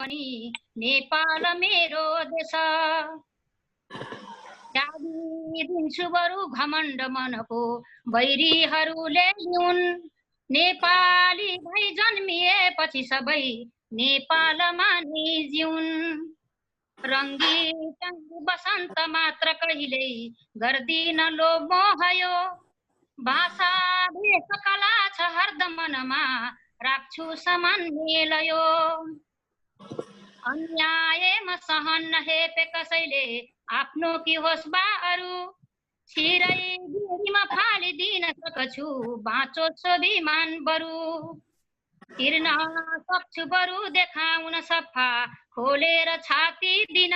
पनि नेपाल मेरो देश दिन्छु बरु घमण्ड मनको बैरीहरूले लिउन् नेपाली भई जन्मिएपछि सबै नेपालमा नि जिउन् रङ्गी चङ्गी बसन्त मात्र कहिल्यै गर्दिन लो मोहयो भाषा भेष कला छ हरदम मनमा राख्छु समान मेलयो अन्यायमा सहन नहेपे कसैले आफ्नो कि होस् बा अरू छिरै गिरीमा फालिदिन सक्छु बाँचो स्वाभिमान बरु तिर्न सक्छु बरु देखाउन सफा खोलेर छाती दिन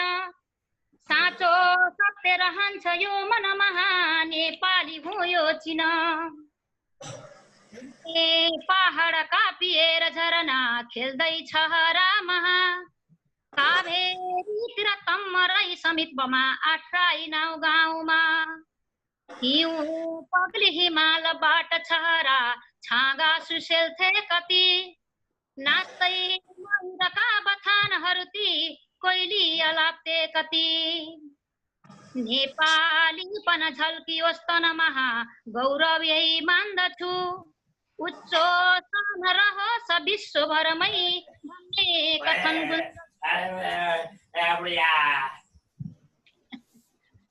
साँचो सत्य रहन्छ यो मनमा नेपाली हो यो चिन पहाड कापिएर झरना खेल्दैछ हरामा काभेरीतिर तम्मरै समीपमा आठराई नाउ गाउँमा हिउँ पग्ली हिमालबाट छहरा छाँगा सुसेल्थे कति नाच्दै मयूरका बथानहरू ती कोइली अलाप्ते कति नेपालीपन झल्कियोस् तनमा गौरव यही मान्दछु उच्चो सान रहोस् विश्वभरमै भन्ने कथन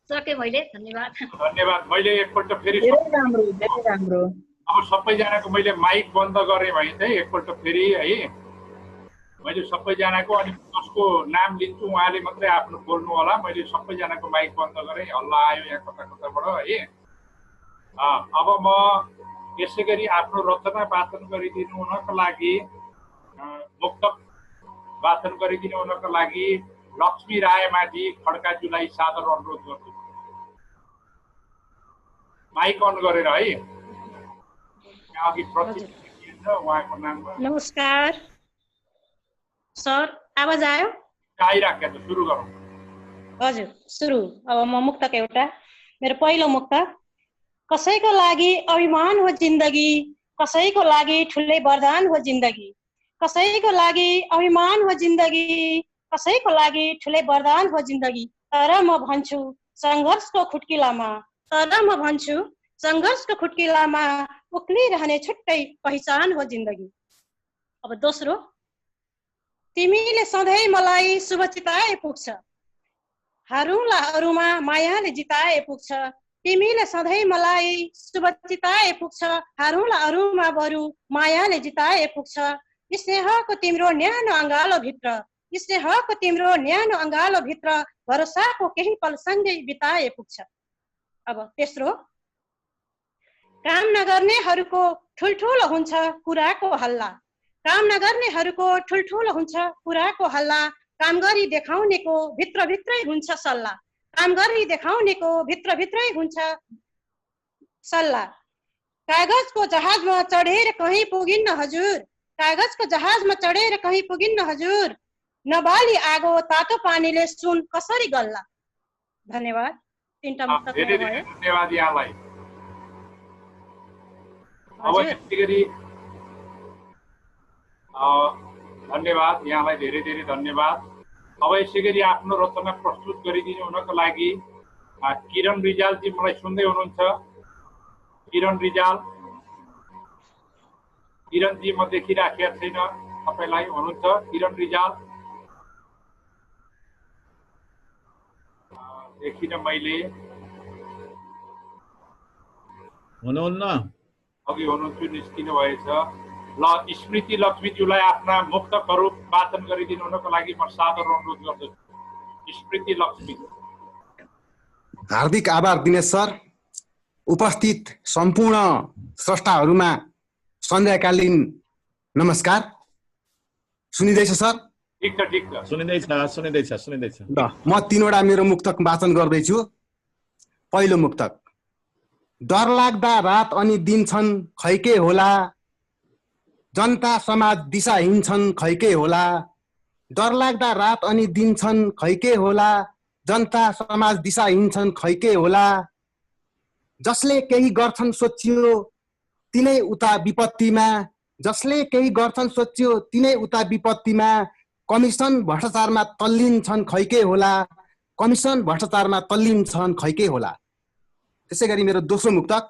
सके मैले धन्यवाद धन्यवाद मैले एकपल्ट फेरि राम्रो अब सबैजनाको मैले माइक बन्द गरेँ भने चाहिँ एकपल्ट फेरि है मैले सबैजनाको अनि जसको नाम लिन्छु उहाँले मात्रै आफ्नो बोल्नु होला मैले सबैजनाको माइक बन्द गरेँ हल्ला आयो यहाँ कता कताबाट है अब म यसै गरी आफ्नो रचना वाचन गरिदिनु हुनको लागि मुक्तक वाचन गरिदिनु हुनको लागि लक्ष्मी रायमाझी खड्काज्यूलाई सादर अनुरोध गर्छु माइक अन गरेर है अघि उहाँको नाममा नमस्कार सर आवाज आयो आइराख्या त सुरु गरौँ हजुर सुरु अब म मुक्तक एउटा मेरो पहिलो मुक्तक कसैको लागि अभिमान हो जिन्दगी कसैको लागि ठुलै वरदान हो जिन्दगी कसैको लागि अभिमान हो जिन्दगी कसैको लागि ठुलै वरदान हो जिन्दगी तर म भन्छु संघर्षको खुट्किलामा उक्लिरहने छुट्टै पहिचान हो जिन्दगी अब दोस्रो तिमीले सधैँ मलाई शुभ चिताए पुग्छ हारुला अरूमा मायाले जिताए पुग्छ तिमीले सधैँ मलाई शुभ चिताए पुग्छ हारुला अरूमा बरु मायाले जिताए पुग्छ स्नेहको तिम्रो न्यानो अङ्गालो भित्र भरोसाको केही पल सँगै बिताए पुग्छ अब तेस्रो काम नगर्नेहरूको ठुल्ठुलो हुन्छ कुराको हल्ला काम गरी देखाउनेको भित्रभित्रै हुन्छ सल्लाह कागजको जहाजमा चढेर कहीँ पुगिन्न हजुर नबाली आगो तातो पानीले सुन कसरी गल्ला धन्यवाद तीनटा मुक्तक धन्यवाद यहाँलाई धन्यवाद यहाँलाई धेरै धेरै धन्यवाद अब यसै गरी आफ्नो रचना प्रस्तुत गरिदिनु हुनको लागि किरण रिजालजी मलाई सुन्दै हुनुहुन्छ किरणजी म देखिराखेको छैन तपाईलाई हुनुहुन्छ किरण रिजाल देखिन मैले हुनुहुन्न अघि हुनुहुन्छु निस्किनु भएछ ल स्मृति लक्ष्मीज्यूलाई आफ्ना मुक्तकहरू वाचन गरिदिनु हुनको लागि म सादर अनुरोध गर्दछु स्मृति लक्ष्मी हार्दिक आभार दिनेश सर उपस्थित सम्पूर्ण स्रष्टाहरूमा सन्ध्याकालीन नमस्कार सुनिँदैछ सर ठिक छ सुनिँदैछ ल म तीनवटा मेरो मुक्तक वाचन गर्दैछु पहिलो मुक्तक डरलाग्दा रात अनि दिन छन् खैके होला जनता समाज दिशाहीन छन् खैके होला डरलाग्दा रात अनि दिन छन् खैके होला जनता समाज दिशाहीन छन् खैके होला जसले केही गर्छन् सोचियो तिनै उता विपत्तिमा कमिसन भ्रष्टाचारमा तल्लीन छन् खै के होला, कमिसन भ्रष्टाचारमा तल्लीन छन् खै के होला। त्यसै गरी मेरो दोस्रो मुक्तक,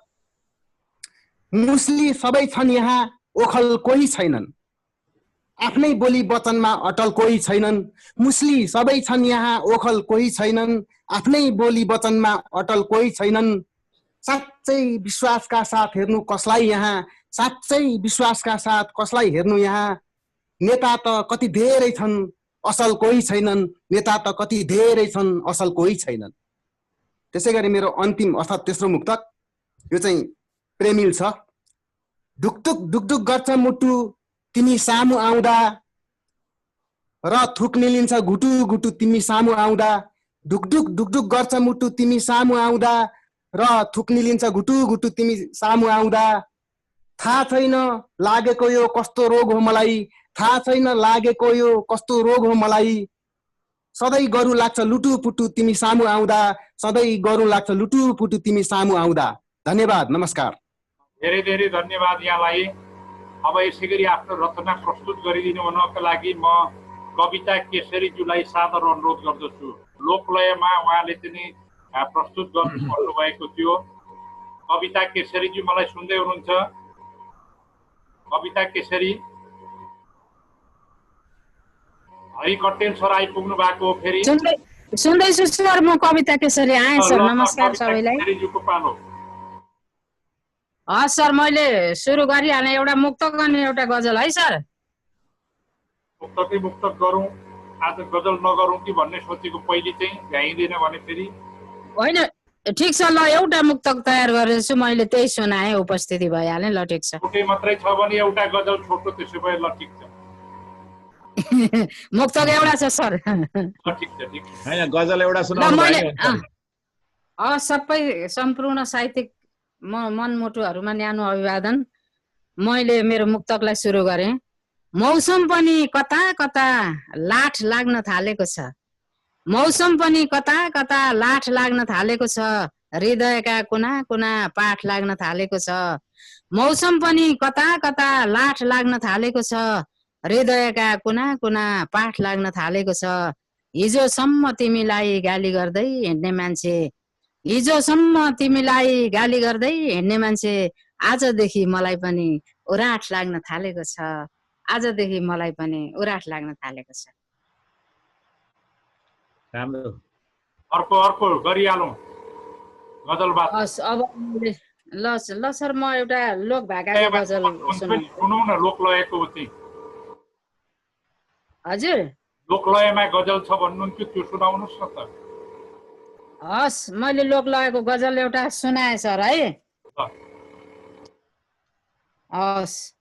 मुस्ली सबै छन् यहाँ ओखल कोही छैनन्, आफ्नै बोली वचनमा अटल कोही छैनन्। मुस्ली सबै छन् यहाँ ओखल कोही छैनन्, आफ्नै बोली वचनमा अटल कोही छैनन्। साँच्चै विश्वासका साथ हेर्नु कसलाई यहाँ, साँच्चै विश्वासका साथ कसलाई हेर्नु यहाँ। नेता त कति धेरै छन् असल कोही छैनन्, नेता त कति धेरै छन् असल कोही छैनन्। त्यसै गरी मेरो अन्तिम अर्थात् तेस्रो मुक्तक, यो चाहिँ प्रेमिल छ। ढुकढुक ढुकढुक गर्छ मुटु तिमी सामु आउँदा, र थुक निलिन्छ घुटु घुटु तिमी सामु आउँदा। ढुकढुक ढुकढुक गर्छ मुटु तिमी सामु आउँदा, र थुक निलिन्छ घुटु घुटु तिमी सामु आउँदा। थाहा छैन लागेको यो कस्तो रोग हो मलाई, थाहा छैन लागेको यो कस्तो रोग हो मलाई। सधैँ गरु लाग्छ लुटुपुटु तिमी सामु आउँदा, सधैँ गरु लाग्छ लुटुपुटु तिमी सामु आउँदा। धन्यवाद, नमस्कार। धेरै धेरै धन्यवाद यहाँलाई। अब यसै गरी आफ्नो रचना प्रस्तुत गरिदिनु हुनको लागि म कविता केसरीज्यूलाई सादर अनुरोध गर्दछु। लोकलयमा उहाँले चाहिँ प्रस्तुत गर्नु भएको थियो। कविता केसरीज्यू मलाई सुन्दै हुनुहुन्छ? कविता केसरी, हरि कटेल सर आइपुग्नु भएको हो फेरि? सुन्दैछु सर, म कविता केसरी आएँ सर। नमस्कार सबैलाई। हस् सर, मैले सुरु गरिहालेँ। एउटा मुक्तक अनि एउटा गजल है सर? मुक्तकै मुक्तक गरौँ, आज गजल नगरौँ कि भन्ने सोचेको। पहिले चाहिँ भ्याइँदैन भने फेरि होइन, ठिक छ ल, एउटा मुक्तक तयार गरेछु मैले, त्यही सुनाएँ, उपस्थिति भइहालेँ। ल ठिक छ। छोटै मात्रै छ भने एउटा गजल छोटो, त्यसो भए ल ठिक छ। मुक्तक एउटा छ सर। ठिक छ, ठिक छ। हैन, गजल एउटा सुनाउनु भयो। सबै सम्पूर्ण साहित्यिक मनमुटुहरूमा न्यानो अभिवादन। मैले मेरो मुक्तकलाई सुरु गरेँ। मौसम पनि कता कता लाठ लाग्न थालेको छ, मौसम पनि कता कता लाठ लाग्न थालेको छ, हृदयका कुना कुना पाठ लाग्न थालेको छ। मौसम पनि कता कता लाठ लाग्न थालेको छ, हृदयका कुना कुना पाठ लाग्न थालेको छ। हिजोसम्म तिमीलाई गाली गर्दै हिँड्ने मान्छे, हिजोसम्म तिमीलाई गाली गर्दै हिँड्ने मान्छे, आजदेखि मलाई पनि उराठ लाग्न थालेको छ, आजदेखि मलाई पनि उराठ लाग्न थालेको छ। राम्रो। अर्को अर्को गरिहालौँ गजलबाद। हस्, अब ल सर, म एउटा लोक भाकाको गजल सुनौ न। लोकलयको चाहिँ हजुर, लोकलयमा गजल छ भन्नुहुन्थ्यो, त्यो सुनाउनुहोस् न त। हस्, मैले लोकलयको गजल एउटा सुनाएँ सर है। हस्।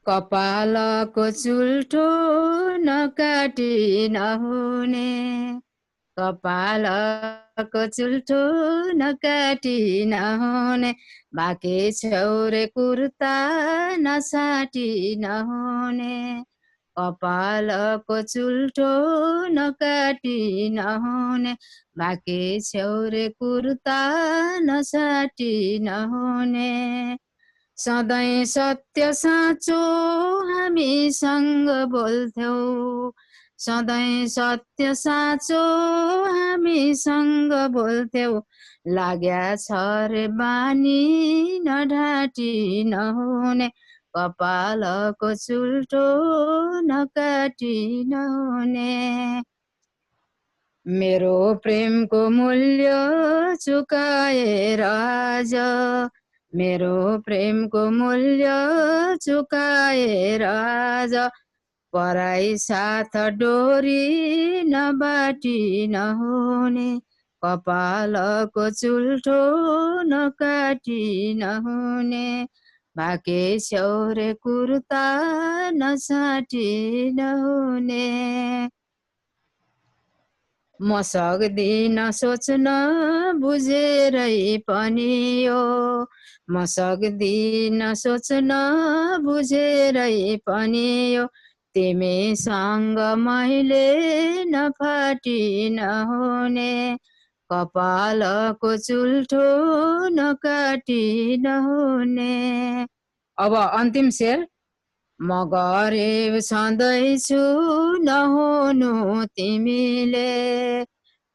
कपालको चुल्ठो नकाटी नहुने, कपालको चुल्ठो नकाटी नहुने, बाँके छौरे कुर्ता नसाटी नहुने। कपालको चुल्ठो नकाटी नहुने, बाँके छौरे कुर्ता नसाटी नहुने। सधैँ सत्य साँचो हामीसँग बोल्थ्यौ, सधैँ सत्य साँचो हामीसँग बोल्थ्यौ, लाग्या छ रे बानी नढाटी नहुने, कपालको चुल्ठो नकाटी नहुने। मेरो प्रेमको मूल्य चुकाएर आज, मेरो प्रेमको मूल्य चुकाएर आज, पराई साथ डोरी नबाटी नहुने, कपालको चुल्ठो नकाटी नहुने, बाँके छौरे कुर्ता नसाटी नहुने। म सक्दिन सोच्न बुझेरै पनि यो, म सक्दिन सोच्न बुझेरै पनि यो, तिमीसँग मैले नफाटी नहुने, कपालको चुल्ठो नकाटी नहुने। अब अन्तिम शेर, म गरिब सधैँछु नहुनु तिमीले,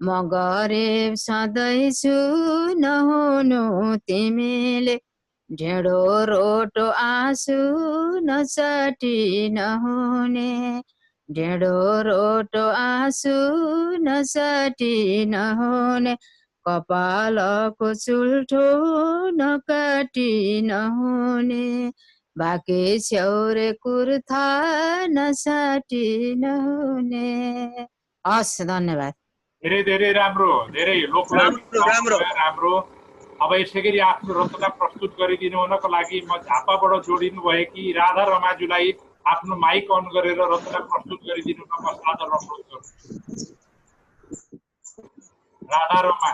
म गरिब सधैँछु नहुनु तिमीले, ढेँडो रोटो आँसु नसटी नहुने, ढेँडो रोटो आँसु नसटी नहुने, कपालको चुल्ठो नकाटी नहुने, बाँकी छ्यौरे कुर्था नसाटी नहुने। हस्, धन्यवाद। धेरै धेरै राम्रो, धेरै राम्रो। अब यसै गरी आफ्नो रचना प्रस्तुत गरिदिनु हुनको लागि म झापाबाट जोडिनु भएकी राधा रमाजुलाई आफ्नो माइक अन गरेर रचना प्रस्तुत गरिदिनु म सादर अनुरोध गर्छु। राधा रमा।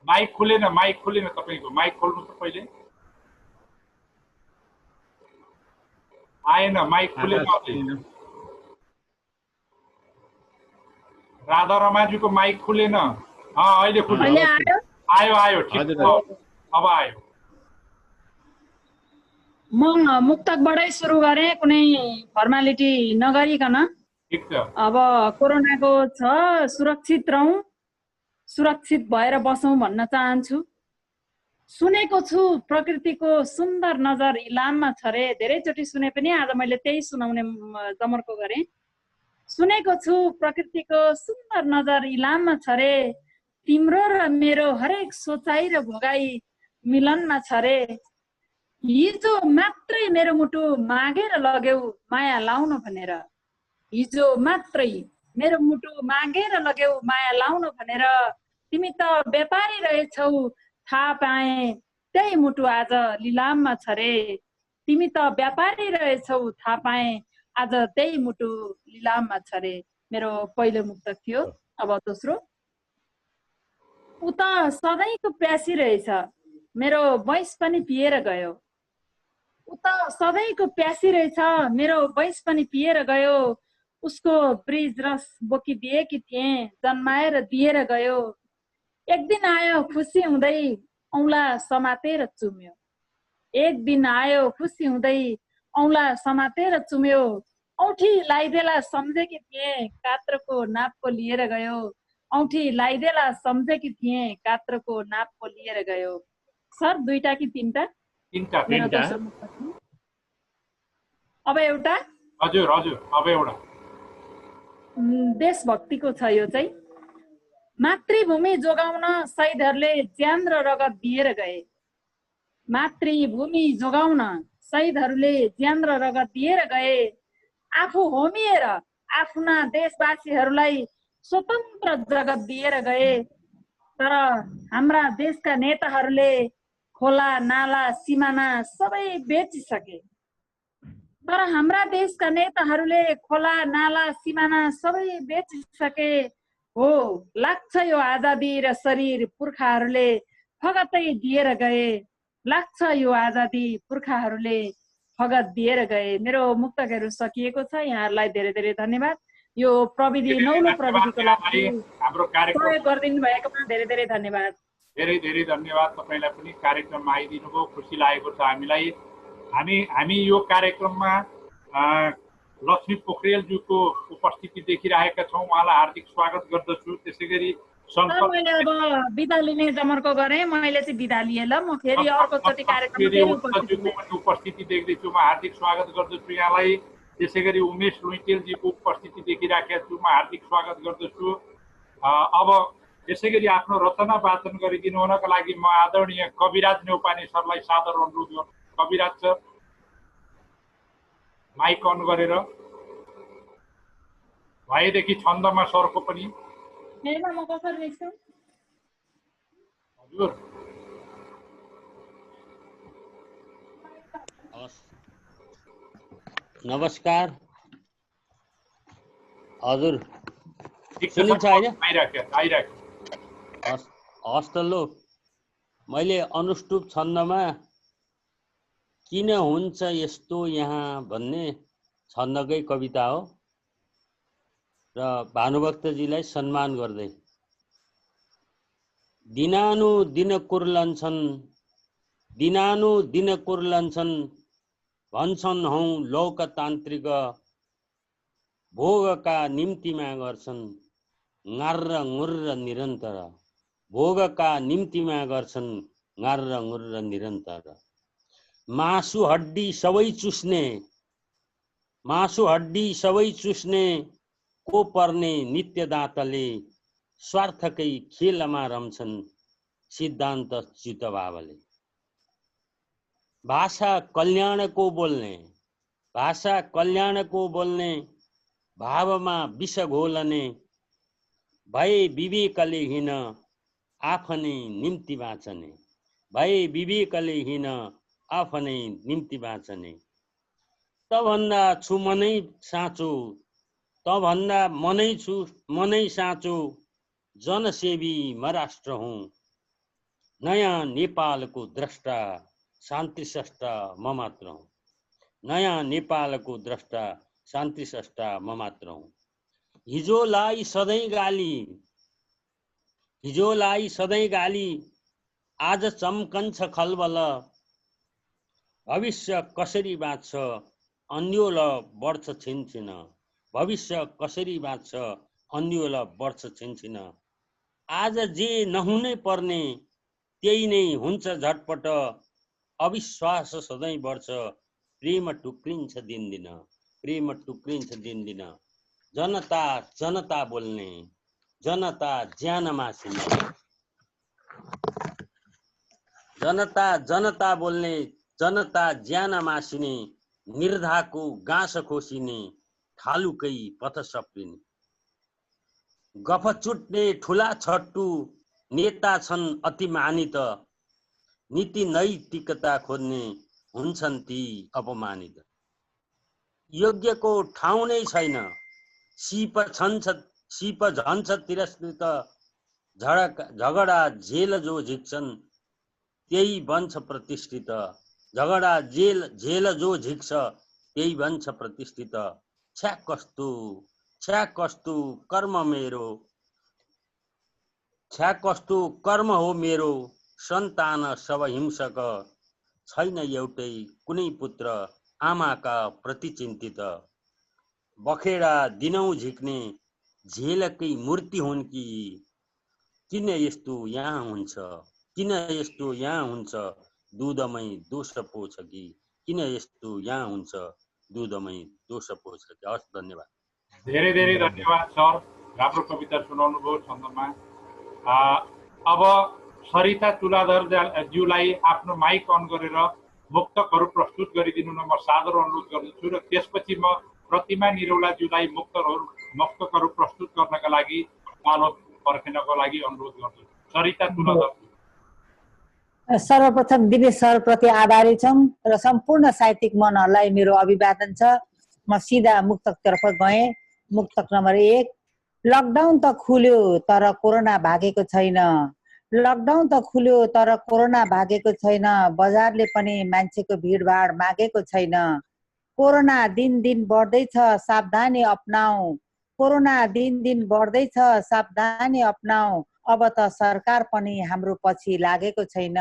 माइक खुलेन तपाईँको, माइक खोल्नु त पहिले। आएन, माइक खुलेन। राधा रमाजुको माइक खुलेन। अहिले खुल्यो। आयो ठिक छ, अब आयो। म मुक्तकबाटै सुरु गरेँ, कुनै फर्मालिटी नगरिकन। ठिक छ। अब कोरोनाको छ, सुरक्षित रहौं, सुरक्षित भएर बसौं भन्न चाहन्छु। सुनेको छु प्रकृतिको सुन्दर नजर इलाममा छ रे, धेरैचोटि सुने पनि आज मैले त्यही सुनाउने जमर्को गरेँ। सुनेको छु प्रकृतिको सुन्दर नजर इलाममा छ रे, तिम्रो र मेरो हरेक सोचाइ र भोगाई मिलनमा छ रे, हिजो मात्रै मेरो मुटु मागेर लग्यौ माया लाउन भनेर, हिजो मात्रै मेरो मुटु मागेर लग्यौ माया लाउन भनेर, तिमी त व्यापारी रहेछौ थाहा पाएँ त्यही मुटु आज लिलाममा छ रे, तिमी त व्यापारी रहेछौ थाहा पाएँ आज त्यही मुटु लिलाममा छ रे। मेरो पहिलो मुक्तक थियो। अब दोस्रो। उ त सधैँको प्यासी रहेछ मेरो बैंस पनि पिएर गयो, उ त सधैँको प्यासी रहेछ मेरो बैंस पनि पिएर गयो, उसको ब्रिज रस बोकिदिएकी थिएँ जन्माएर दिएर गयो, एक दिन आयो खुसी हुँदै औँला समातेर चुम्यो, एक दिन आयो खुसी हुँदै औँला समातेर चुम्यो, औँठी लाइदेला सम्झेकी थिएँ कात्रको नापको लिएर गयो, औँठी लाइदेला सम्झेकी थिएँ कात्रको नापको लिएर गयो। सर दुईटा कि तीनटा? तीनटा। अब एउटा। हजुर अब एउटा देशभक्तिको छ यो चाहिँ। मातृभूमि जोगाउन शहीदहरूले ज्यान र रगत दिएर गए, मातृभूमि जोगाउन शहीदहरूले ज्यान र रगत दिएर गए, आफू होमिएर आफ्ना देशवासीहरूलाई स्वतन्त्र जगत दिएर गए, तर हाम्रा देशका नेताहरूले खोला नाला सिमाना सबै बेचिसके, तर हाम्रा देशका नेताहरूले खोला नाला सिमाना सबै बेचिसके। हो लाग्छ यो आजादी र शरीर पुर्खाहरूले फगतै दिएर गए, लाग्छ यो आजादी पुर्खाहरूले फगत दिएर गए। मेरो मुक्तकहरू सकिएको छ। यहाँहरूलाई धेरै धेरै धन्यवाद। यो प्रविधि नौलो प्रविधिको लागि हाम्रो कार्यक्रम सहयोग गरिदिनु भएकोमा धेरै धेरै धन्यवाद। धेरै धेरै धन्यवाद। तपाईँलाई पनि कार्यक्रममा आइदिनु भयो, खुसी लागेको छ हामीलाई। हामी यो कार्यक्रममा लक्ष्मी पोखरेलज्यूको उपस्थिति देखिरहेका छौँ, उहाँलाई हार्दिक स्वागत गर्दछु। त्यसै गरी मैले अब बिदा लिने जमर्को गरेँ, मैले चाहिँ बिदा लिएँ ल, म फेरि अर्कोचोटि कार्यक्रममा उपस्थिति देख्दैछु, म हार्दिक स्वागत गर्दछु यहाँलाई। त्यसै गरी उमेश लुइटेलजीको उपस्थिति देखिराखेका छु, म हार्दिक स्वागत गर्दछु। अब यसै गरी आफ्नो रचना वाचन गरिदिनु हुनका लागि म आदरणीय कविराज नेउपाने सरलाई सादर अनुरोध गर्छु। कविराज सर माइक अन गरेर, भएदेखि छन्दमा सरको पनि। हजुर नमस्कार हजुर, सुनिन्छ हैन? हस् त लो, मैले अनुष्टुप छन्दमा किन हुन्छ यस्तो यहाँ भन्ने छन्दकै कविता हो। र भानुभक्तजीलाई सम्मान गर्दै दिनानुदिन कुर्लन्छन् भन्छन् हौ लोकतान्त्रिक भोगका निम्तिमा गर्छन् ङार्र ङुर्र निरन्तर भोगका निम्तिमा गर्छन् ङार्र ङुर्र निरन्तर मासु हड्डी सबै चुस्ने को पर्ने नित्य दाँतले स्वार्थकै खेलमा रम्छन् सिद्धान्त चित्त बाबले भाषा कल्याणको बोल्ने भावमा विष घोलने भए विवेकले हिन आफ्नै निम्ति बाँचने तभन्दा छु मनै साँचो जनसेवी म राष्ट्र हुँ नयाँ नेपालको द्रष्टा शान्ति स्रष्टा म मात्र हुँ हिजोलाई सधैँ गाली आज चम्कन्छ खलबल भविष्य कसरी बाँच्छ अन्योल बढ्छ छिनछिन आज जे नहुनै पर्ने त्यही नै हुन्छ झटपट अविश्वास सधैँ बढ्छ प्रेम टुक्रिन्छ दिनदिन जनता बोल्ने जनता ज्यान मासिने जनता ज्यान मासिने निर्धाको गाँस खोसिने ठालुकै पथ सप्रिने गफ चुट्ने ठुला छट्टु नेता छन् अति मानित नीति नैतिकता खोज्ने हुन्छन् ती अपमानित योग्यको ठाउँ नै छैन सिप झन्छ तिरस्कृत झगडा झेल जो झिक्छन् त्यही बन्छ प्रतिष्ठित छ्या कस्तो कर्म हो मेरो सन्तान सब हिंसक छैन एउटै कुनै पुत्र आमाका प्रति चिन्तित बखेडा दिनौं झिक्ने झेलकै मूर्ति हुन् कि किन यस्तो यहाँ हुन्छ दुधमै दोष पो छ कि हस् धन्यवाद धेरै धन्यवाद सर राम्रो कविता सुनाउनु भयो छन्दमा अब सरिता तुलाधर ज्यूलाई आफ्नो माइक अन गरेर मुक्तकहरू प्रस्तुत गरिदिनु न म सादर अनुरोध गर्दछु र त्यसपछि म प्रतिमा निरौला ज्यूलाई मुक्तकहरू प्रस्तुत गर्नका लागि पालो पर्खिनको लागि अनुरोध गर्दछु सरिता तुलाधर सर्वप्रथम दिनेश सरप्रति आभारी छौँ र सम्पूर्ण साहित्यिक मनहरूलाई मेरो अभिवादन छ म सिधा मुक्तकतर्फ गएँ मुक्तक नम्बर 1 लकडाउन त खुल्यो तर कोरोना भागेको छैन बजारले पनि मान्छेको भिडभाड मागेको छैन कोरोना दिन बढ्दैछ सावधानी अपनाऊ अब त सरकार पनि हाम्रो पछि लागेको छैन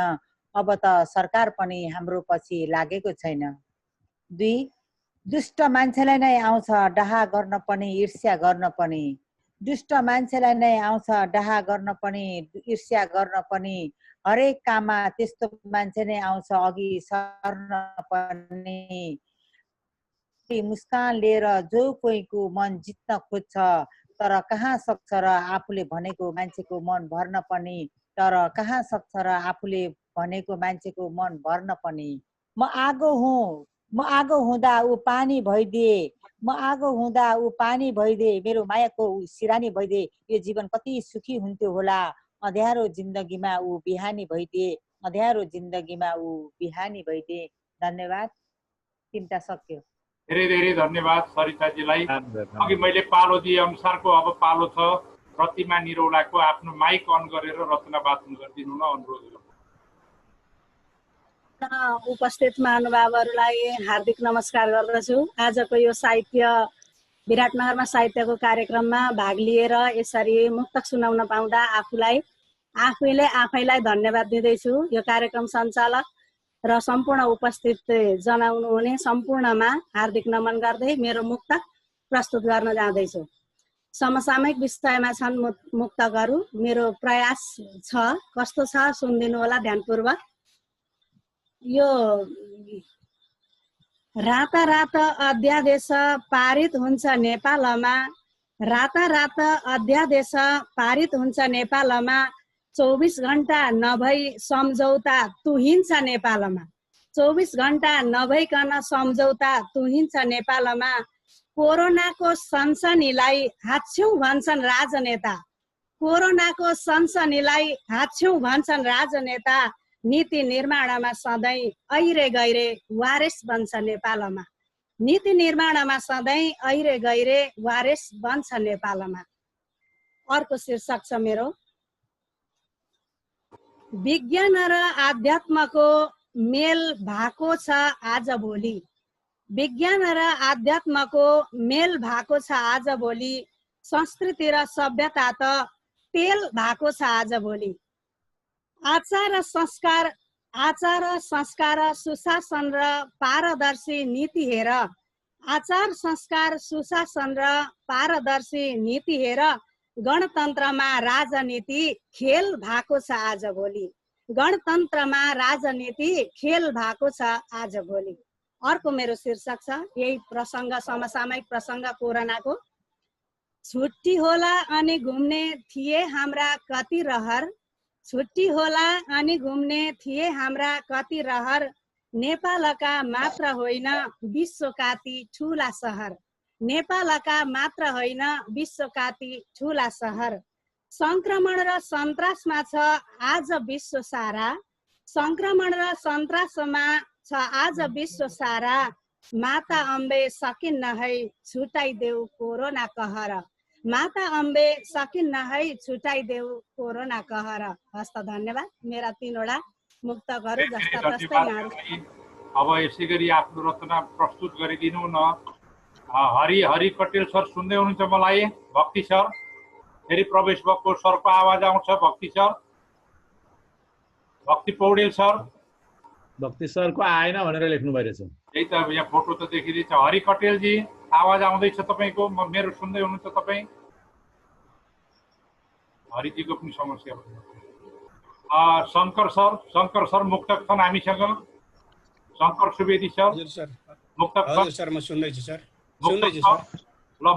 2 दुष्ट मान्छेलाई नै आउँछ डाहा गर्न पनि ईर्ष्या गर्न पनि हरेक काममा त्यस्तो मान्छे नै आउँछ अघि सर्न पनि मुस्कान लिएर जो कोहीको मन जित्न खोज्छ तर कहाँ सक्छ र आफूले भनेको मान्छेको मन भर्न पनि म आगो हुँदा ऊ पानी भइदिए मेरो मायाको सिरानी भइदिए यो जीवन कति सुखी हुन्थ्यो होला अँध्यारो जिन्दगीमा ऊ बिहानी भइदिए धन्यवाद चिन्ता सक्यो धेरै धन्यवाद सरिताजीलाई अघि मैले पालो दिए अनुसारको अब पालो छ प्रतिमा निरौलाको आफ्नो माइक अन गरेर रचना वाचन गरिदिनु न अनुरोध गर्छु उपस्थित महानुभावहरूलाई हार्दिक नमस्कार गर्दछु आजको यो साहित्य विराटनगरमा साहित्यको कार्यक्रममा भाग लिएर यसरी मुक्तक सुनाउन पाउँदा आफैलाई धन्यवाद दिँदैछु। यो कार्यक्रम सञ्चालक र सम्पूर्ण उपस्थित जनाउनु हुने सम्पूर्णमा हार्दिक नमन गर्दै मेरो मुक्तक प्रस्तुत गर्न जाँदैछु। समसामयिक विषयमा छन् मुक्तकहरू। मेरो प्रयास छ, कस्तो छ सुनिदिनु होला ध्यानपूर्वक। यो रातारात अध्यादेश पारित हुन्छ नेपालमा, रातारात अध्यादेश पारित हुन्छ नेपालमा, 24 घण्टा नभई सम्झौता तुहिन्छ नेपालमा, 24 घण्टा नभइकन सम्झौता तुहिन्छ नेपालमा। कोरोनाको सनसनीलाई हाच्छौँ भन्छन् राजनेता, कोरोनाको सनसनीलाई हाच्छौँ भन्छन् राजनेता। नीति निर्माणमा सधैँ ऐरे गैरे वारेस बन्छ नेपालमा, नीति निर्माणमा सधैँ ऐरे गैरे वारेस बन्छ नेपालमा। अर्को शीर्षक छ मेरो, विज्ञान र आध्यात्मको मेल भएको छ आज भोलि, विज्ञान र आध्यात्मको मेल भएको छ आज भोलि। संस्कृति र सभ्यता त तेल भएको छ आज भोलि। आचार संस्कार सुशासन र पारदर्शी नीति हेर, आचार संस्कार सुशासन र पारदर्शी नीति हेर। गणतन्त्रमा राजनीति खेल भएको छ आज भोलि, गणतन्त्रमा राजनीति खेल भएको छ आज भोलि। अर्को मेरो शीर्षक छ यही प्रसङ्ग, समसामयिक प्रसङ्ग कोरोनाको। छुट्टी होला अनि घुम्ने थिए हाम्रा कति रहर, छुट्टी होला अनि घुम्ने थिए हाम्रा कति रहर। नेपालका मात्र होइन विश्वका ती ठुला सहर, नेपालका मात्र होइन विश्वका ती ठुला सहर। संक्रमण र सन्तासमा छ आज विश्व सारा, संक्रमण र सन्तासमा छ आज विश्व सारा। माता अम्बे सकिन्न है छुटाइदेऊ कोरोना कहर, माता अम्बे सकिन्न है छुटाइदेऊ कोरोना कहर। हस्त धन्यवाद। मेरा 3वटा मुक्तकहरू जस्ता तस्तै अब यसै गरी आफ्नो रचना प्रस्तुत गरिदिनु न। हरि कटेल सर सुन्दै हुनुहुन्छ मलाई? भक्ति सर फेरि प्रवेश भएको सरको आवाज आउँछ। भक्ति सर, भक्ति पौडेल सर, भक्ति सरको आएन भनेर लेख्नु भइरहेछ। त्यही त यहाँ फोटो त देखिँदैछ। हरि कटेलजी आवाज आउँदैछ तपाईँको? मेरो सुन्दै हुनुहुन्छ तपाईँ? हरिजीको पनि समस्या हो। शङ्कर सर मुक्तक छन् हामीसँग? शङ्कर सुवेदी सर मुक्तक छन्? सर म सुन्दैछु सर। ल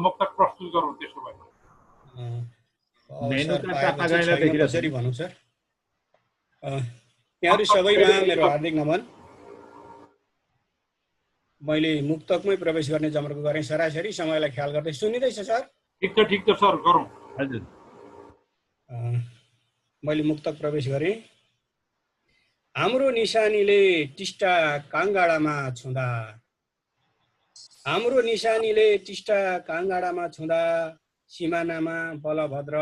मुक्तक प्रस्तुत गरौँ त्यसो भए। कसरी भनौँ सर? यहाँहरू सबैमा मेरो हार्दिक नमन। मैले मुक्तकमै प्रवेश गर्ने जमर्को गरेँ। सरासरी समयलाई ख्याल गर्दै सुनिँदैछ सर? ठिक छ सर, गरौँ। हजुर, मैले मुक्तक प्रवेश गरेँ। हाम्रो निशानीले टिस्टा काङ्गाडामा छुँदा, हाम्रो निशानीले टिस्टा काङ्गाडामा छुँदा, सिमानामा बलभद्र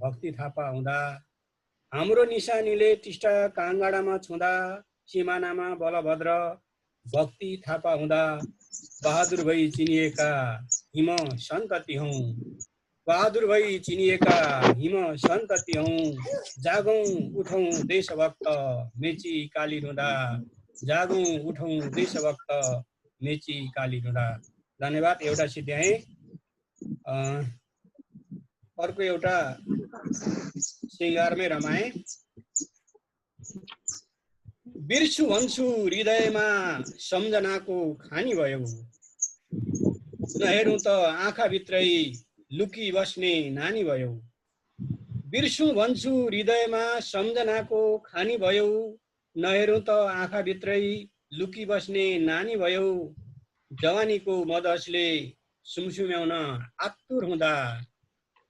भक्ति थापा हुँदा। हाम्रो निशानीले टिस्टा काङ्गाडामा छुँदा, सिमानामा बलभद्र भक्ति थापा हुँदा। बहादुर भई चिनिएका हिम सन्तति हौँ, बहादुर भई चिनिएका हिम सन्तति हौँ। जागौँ उठौँ देशभक्त मेची काली रुँदा, जागौँ उठौँ देशभक्त मेची काली रुँदा। धन्यवाद। एउटा सिद्ध्याएँ। अर्को एउटा सिङ्गारमै रमाएँ। बिर्छु भन्छु हृदयमा सम्झनाको खानी भयो, नहेरौँ त आँखाभित्रै लुकी बस्ने नानी भयो। बिर्छु भन्छु हृदयमा सम्झनाको खानी भयो, नहेरौँ त आँखाभित्रै लुकी बस्ने नानी भयो। जवानीको मदहोसले सुमसुम्याउन आतुर हुँदा,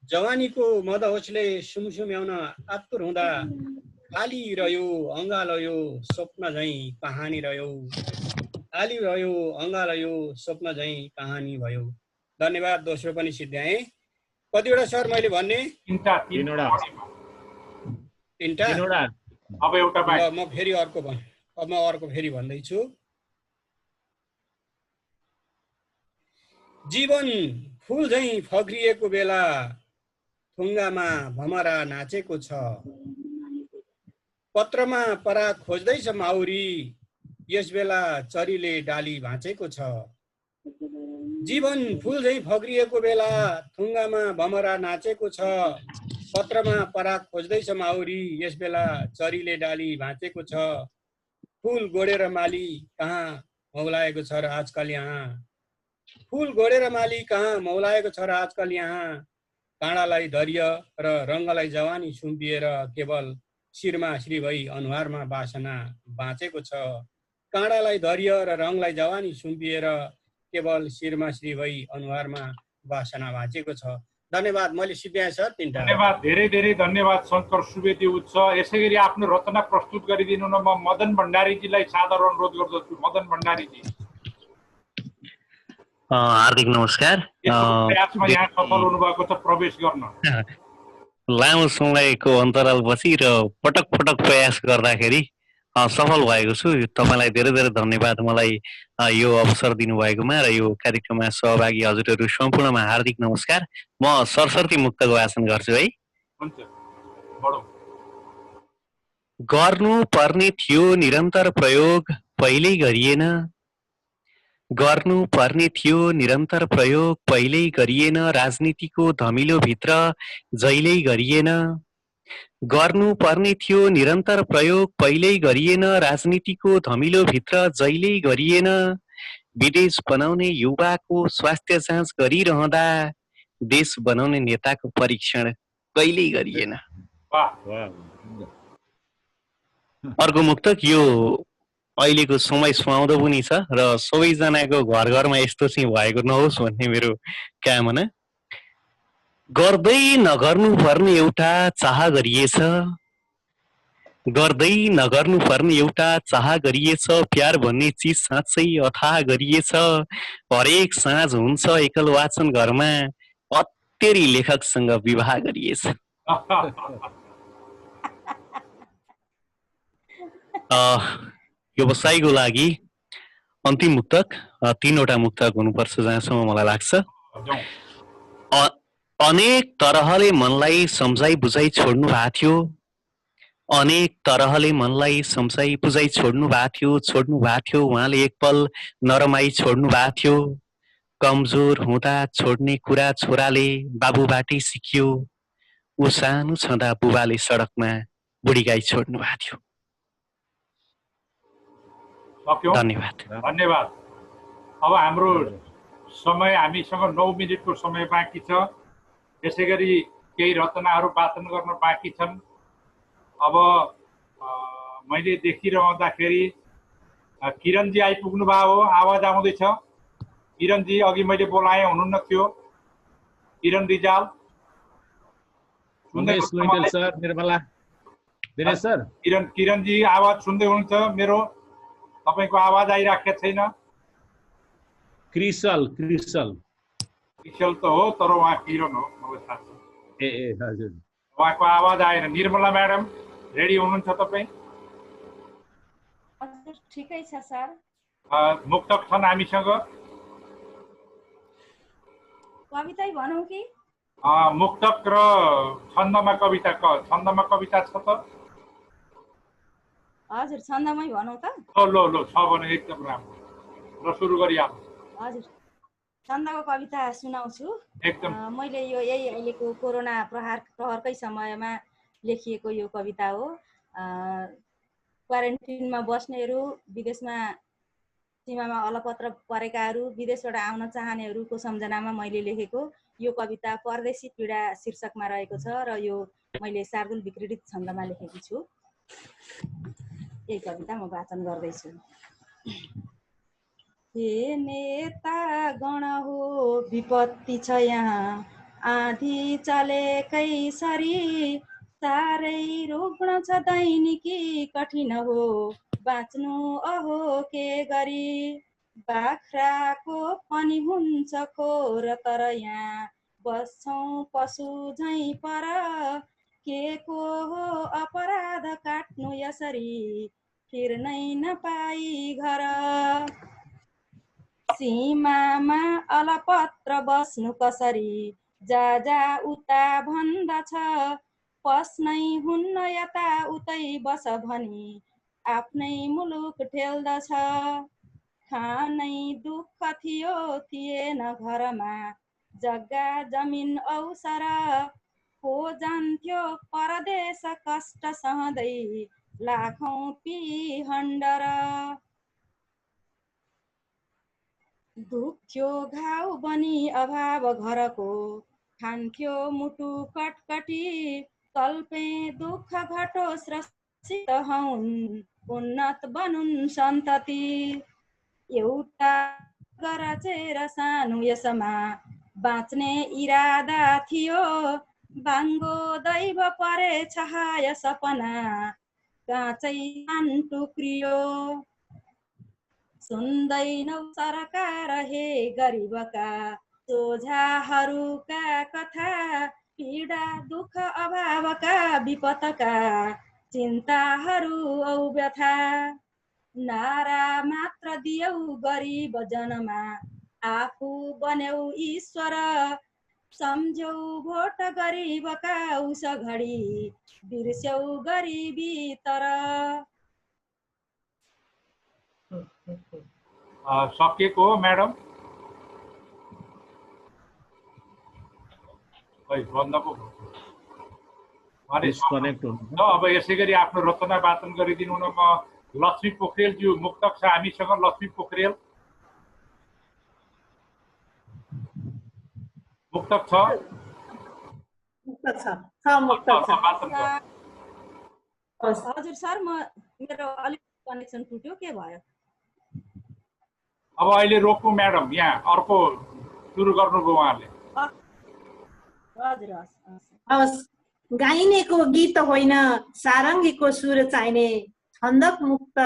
जवानीको मदहोसले सुमसुम्याउन आतुर हुँदा। खाली रह्यो अङ्गालयो स्वप्न झैँ कहानी रह्यो, खाली रह्यो अङ्गालयो स्वप्न झैँ कहानी भयो। धन्यवाद। दोस्रो पनि सिद्ध्याएँ। कतिवटा सर मैले भन्ने? तीनवटा। अब एउटा म फेरि अर्को फेरि भन्दैछु। जीवन फुल झैं फग्रिएको बेला थुङ्गामा भमरा नाचेको छ। पत्रमा पराग खोज्दैछ माउरी, यस बेला चरीले डाली भाँचेको छ। जीवन फुल झैं फग्रिएको बेला थुङ्गामा भमरा नाचेको छ। पत्रमा पराग खोज्दैछ माउरी, यस बेला चरीले डाली भाँचेको छ। फुल गोडेर माली कहाँ मौलाएको छ र आजकल यहाँ। फुल गोडेर माली कहाँ मौलाएको छ र आजकल यहाँ। काँडालाई धैर्य र रङ्गलाई जवानी सुम्पिएर केवल शिरमा श्री भई अनुहारमा वासना बाँचेको छ। काँडालाई धैर्य र रङलाई जवानी सुम्पिएर केवल शिरमा श्री भई अनुहारमा वासना बाँचेको छ। धन्यवाद। मैले सिद्ध्याएँ सर 3टा। धन्यवाद, धेरै धेरै धन्यवाद शङ्कर सुवेदी उच्च। यसै गरी आफ्नो रचना प्रस्तुत गरिदिनु न म मदन भण्डारीजीलाई सादर अनुरोध गर्दछु। मदन भण्डारीजी हार्दिक नमस्कार। प्रयासमा यहाँ सफल हुनुभएको छ प्रवेश गर्न। लामो समयको अन्तरालपछि र पटक पटक प्रयास गर्दाखेरि सफल भएको छु। तपाईँलाई धेरै धेरै धन्यवाद मलाई यो अवसर दिनुभएकोमा र यो कार्यक्रममा सहभागी हजुरहरू सम्पूर्णमा हार्दिक नमस्कार। म सरस्वती मुक्तको वाचन गर्छु है। गर्नुपर्ने थियो निरन्तर प्रयोग पहिल्यै गरिएन। गर्नुपर्ने थियो निरन्तर प्रयोग पहिल्यै गरिएन। राजनीतिको धमिलो भित्र जहिल्यै गरिएन। गर्नुपर्ने थियो निरन्तर प्रयोग पहिल्यै गरिएन। राजनीतिको धमिलो भित्र जहिल्यै गरिएन। विदेश बनाउने युवाको स्वास्थ्य जाँच गरिरहँदा देश बनाउने नेताको परीक्षण कहिल्यै गरिएन। अर्को मुक्तक यो अहिलेको समय सुहाउँदो पनि छ र सबैजनाको घर घरमा यस्तो चाहिँ भएको नहोस् भन्ने मेरो कामना। गर्दै नगर्नुपर्ने एउटा चाह गरिएछ। गर्दै नगर्नुपर्ने एउटा चाह गरिएछ। प्यार भन्ने चिज साँच्चै अथाह गरिएछ। हरेक साँझ हुन्छ एकल वाचन घरमा अत्तेरी लेखकसँग विवाह गरिएछ। व्यवसायको लागि अन्तिम मुक्तक 3वटा मुक्तक हुनुपर्छ जहाँसम्म मलाई लाग्छ। अनेक तरहले मनलाई सम्झाइ बुझाइ छोड्नु भएको थियो। अनेक तरहले मनलाई सम्झाइ बुझाइ छोड्नु भएको थियो। उहाँले एकपल नरमाई छोड्नु भएको थियो। कमजोर हुँदा छोड्ने कुरा छोराले बाबुबाटै सिकियो। ऊ सानो छँदा बुबाले सडकमा बुढी गाई छोड्नु भएको थियो। धन्यवाद। धन्यवाद। अब हाम्रो समय हामीसँग 9 मिनेटको समय बाँकी छ। यसै गरी केही रचनाहरू वाचन गर्न बाँकी छन्। अब मैले देखिरहँदाखेरि किरणजी आइपुग्नु भयो हो। आवाज आउँदैछ? किरणजी अघि मैले बोलाएँ हुनुहुन्न थियो। किरण रिजाल किरणजी आवाज सुन्दै हुनुहुन्छ मेरो? तपाईको आवाज आइराखेको छैन। क्रिसल त हो तर उहाँ किरण हो मलाई थाहा छ। हजुर उहाँको आवाज आएन। निर्मला म्याडम रेडी हुनुहुन्छ तपाईँ? हजुर ठिकै छ सर। मुक्तक छन् हामीसँग। कवितै भनौँ कि? मुक्तक र छन्दमा कविता छ त? हजुर छन्दमै भनौँ त। लो छ भने एकदम राम्रो। र सुरु गरिहाल्नु। हजुर छन्दको कविता सुनाउँछु। एकदम मैले यो यही अहिलेको कोरोना प्रहरकै समयमा लेखिएको यो कविता हो। क्वारेन्टिनमा बस्नेहरू, विदेशमा सीमामा अलपत्र परेकाहरू, विदेशबाट आउन चाहनेहरूको सम्झनामा मैले लेखेको यो कविता परदेशी पीडा शीर्षकमा रहेको छ र यो मैले शार्दुल विक्रीडित छन्दमा लेखेकी छु। यही कविता म वाचन गर्दैछु। हे नेता गण हो विपत्ति छ यहाँ, आँधी चलेकै सरी, साह्रै रुग्ण छ दैनिकी कठिन हो बाँच्नु अहो के गरी। बाख्राको पनि हुन्छ खोर तर यहाँ बस्छौँ पशु झैँ पर, के को हो अपराध काट्नु यसरी फिर्नै नपाई घर। सीमामा अलपत्र बस्नु कसरी जा उता भन्दछ पस्नै हुन्न यता उतै बस भनी आफ्नै मुलुक ठेल्दछ खानै दुःख थिएन घरमा जग्गा जमिन अवसर को जान्थ्यो परदेश कष्ट सहँदै लाखौँ पिहण्डर दुख्यो घाउ बनी अभाव घरको ठान्थ्यो मुटु कटकटी कल्पे दुःख घटोस् र शीत हौन् उन्नत बनुन् सन्तति एउटा गराचेर सानो यसमा बाँच्ने इरादा थियो बाङ्गो दैव परे छहाय सपना काँचै टुक्रियो सुन्दैनौ सरकार हे गरिबका सोझाहरूका कथा पीडा दुःख अभावका विपतका चिन्ताहरू औ व्यथा नारा मात्र दियौ गरिब जनमा आफू बन्यौ ईश्वर सम्झ्यौ भोट गरिबका उस घडी बिर्स्यौ गरिबी तर सकिएको हो म्याडम? बन्द पो अब यसै गरी आफ्नो रचना वाचन गरिदिनु न। म लक्ष्मी पोखरेलज्यू मुक्तक छ हामीसँग। लक्ष्मी पोखरेल मुक्तक छ? हजुर सर, मेरो अलिक कनेक्सन टुट्यो, के भयो? अब अहिले रोक्नु म्याडम, यहाँ अर्को सुरु गर्नुभयो उहाँले। हजुर हवस्। गाइनेको गीत होइन सारङ्गीको सुर चाहिने छन्दक मुक्त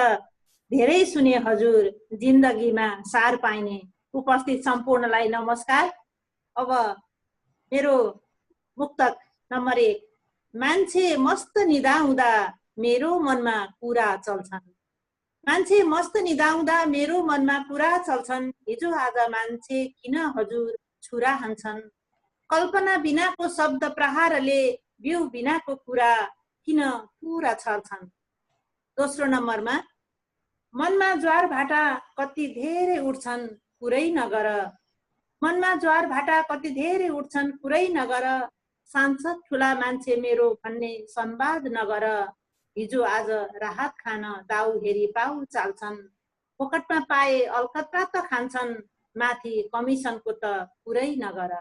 धेरै सुने हजुर जिन्दगीमा सार पाइने। उपस्थित सम्पूर्णलाई नमस्कार। अब मेरो मुक्तक नम्बर 1। मान्छे मस्त निदाउँदा मेरो मनमा कुरा चल्छन्। मान्छे मस्त निदाउँदा मेरो मनमा कुरा चल्छन्। हिजो आज मान्छे किन हजुर छुरा हान्छन्। कल्पना बिनाको शब्द प्रहारले बिउ बिनाको कुरा किन पुरा छर्छन्। दोस्रो नम्बरमा मनमा ज्वार भाटा कति धेरै उठ्छन् कुरै नगर। मनमा ज्वार भाटा कति धेरै उठ्छन् कुरै नगर। सांसद ठुला मान्छे मेरो भन्ने संवाद नगर। हिजो आज राहत खान दाउ हेरी पाउ चाल्छन्। फोकटमा पाए अलकत्रा त खान्छन् माथि कमिसनको त पुरै नगर।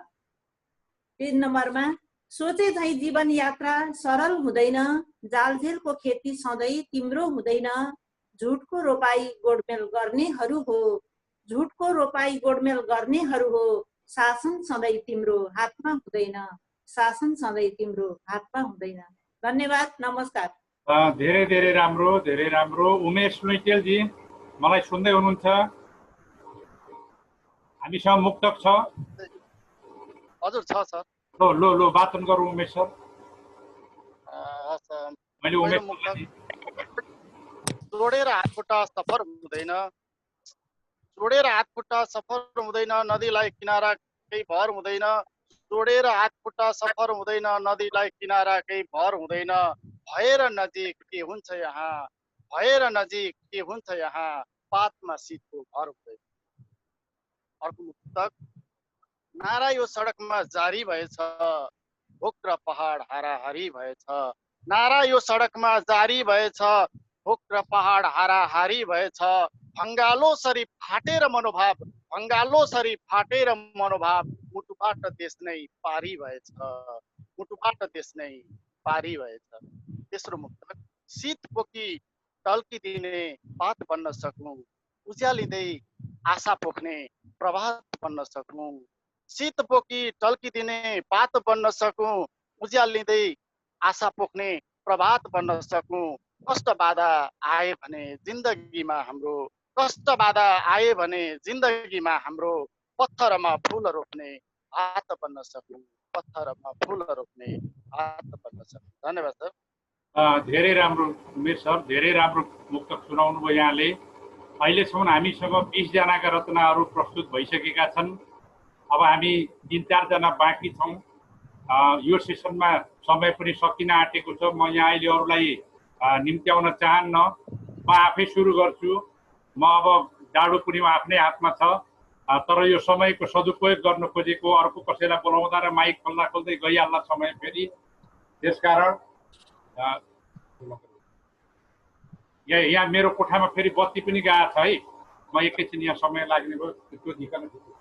3 नम्बरमा सोचे झै जीवन यात्रा सरल हुँदैन। जालझेलको खेती सधैँ तिम्रो हुँदैन। झुटको रोपाई गोडमेल गर्नेहरू हो। झुटको रोपाई गोडमेल गर्नेहरू हो। शासन सधैँ तिम्रो हातमा हुँदैन। शासन सधैँ तिम्रो हातमा हुँदैन। धन्यवाद, नमस्कार। धेरै धेरै राम्रो, धेरै राम्रो। उमेश लुइटेलजी मलाई सुन्दै हुनुहुन्छ? हामीसँग मुक्तक छ? हजुर छ सर। लो वाचन गरौँ उमेश सर। मैले उमेश जोडेर हातखुट्टा सफर हुँदैन। जोडेर हातखुट्टा सफर हुँदैन नदीलाई किनारा केही भर हुँदैन। जोडेर हातखुट्टा सफर हुँदैन नदीलाई किनारा केही भर हुँदैन। भएर नजिक के हुन्छ यहाँ, भएर नजिक के हुन्छ यहाँ, पातमा शीतको भर हुँदैन। अर्को मुक्तक। नारा यो सडकमा जारी भएछ भोक र पहाड हाराहारी भएछ। नारा यो सडकमा जारी भएछ भोक र पहाड हाराहारी भएछ। भङ्गालो सरी फाटेर मनोभाव, भङ्गालो सरी फाटेर मनोभाव, मुटुबाट देश नै पारी भएछ, मुटुबाट देश नै पारी भएछ। तेस्रो मुक्तक। शीत पोकी टल्किदिने पात बन्न सक्नु, उज्यालिँदै आशा पोख्ने प्रभात बन्न सक्नु। शीत पोकी टल्किदिने पात बन्न सकूं, उज्यालिँदै आशा पोख्ने प्रभात बन्न सकूं। कष्ट बाधा आए भने जिन्दगीमा हाम्रो, कष्ट बाधा आए भने जिन्दगीमा हाम्रो, पत्थरमा फुल रोप्ने हात बन्न सकूं, पत्थरमा फुल रोप्ने हात बन्न सकूं। धन्यवाद सर। धेरै राम्रो उमेश सर, धेरै राम्रो मुक्तक सुनाउनु भयो यहाँले। अहिलेसम्म हामीसँग 20 जनाका रचनाहरू प्रस्तुत भइसकेका छन्। अब हामी 3-4 जना बाँकी छौँ। यो सेसनमा समय पनि सकिन आँटेको छ। म यहाँ अहिले अरूलाई निम्त्याउन चाहन्न, म आफै सुरु गर्छु। म अब डाडु पनि आफ्नै हातमा छ, तर यो समयको सदुपयोग गर्न खोजेको, अर्को कसैलाई बोलाउँदा र माइक खोल्दा खोल्दै गइहाल्ला समय फेरि। त्यसकारण यहाँ मेरो कोठामा फेरि बत्ती पनि गएको छ है, म एकैछिन यहाँ समय लाग्ने भयो त्यो निकाल्नु।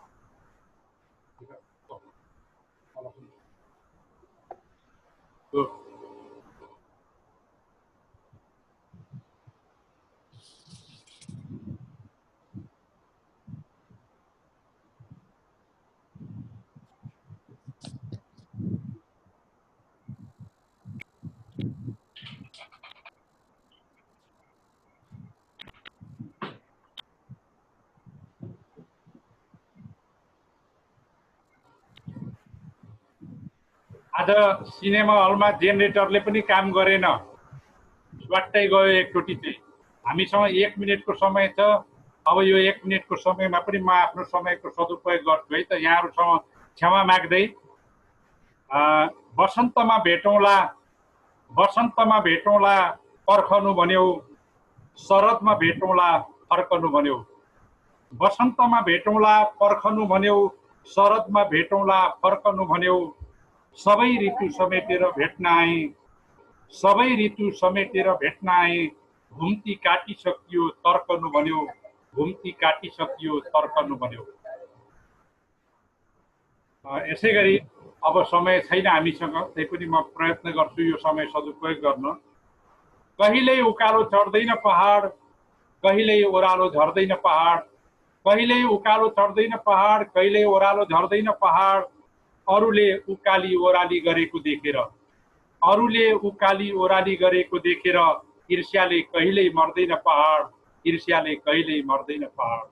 आज सिनेमा हलमा जेनेरेटरले पनि काम गरेन, स्वाट्टै गयो एकचोटि चाहिँ। हामीसँग 1 मिनेटको समय छ। अब यो 1 मिनेटको समयमा पनि म आफ्नो समयको सदुपयोग गर्छु है त। यहाँहरूसँग क्षमा माग्दै बसन्तमा भेटौँला पर्खनु भन्यौ, शरदमा भेटौँला फर्कनु भन्यौ। बसन्तमा भेटौँला पर्खनु भन्यौ, शरदमा भेटौँला फर्कनु भन्यौ। सबै ऋतु समेटेर भेट्न आए, सबै ऋतु समेटेर भेट्न आए। घुम्ती काटिसकियो तर्कनु भन्यो, घुम्ती काटिसकियो तर्कनु भन्यो। यसै गरी अब समय छैन हामीसँग, त्यही पनि म प्रयत्न गर्छु यो समय सदुपयोग गर्न। कहिल्यै उकालो चढ्दैन पहाड, कहिल्यै ओह्रालो झर्दैन पहाड। कहिल्यै उकालो चढ्दैन पहाड, कहिल्यै ओह्रालो झर्दैन पहाड। अरूले उकाली ओह्राली गरेको देखेर, अरूले उकाली ओह्राली गरेको देखेर ईर्ष्याले कहिल्यै मर्दैन पहाड, ईर्ष्याले कहिल्यै मर्दैन पहाड।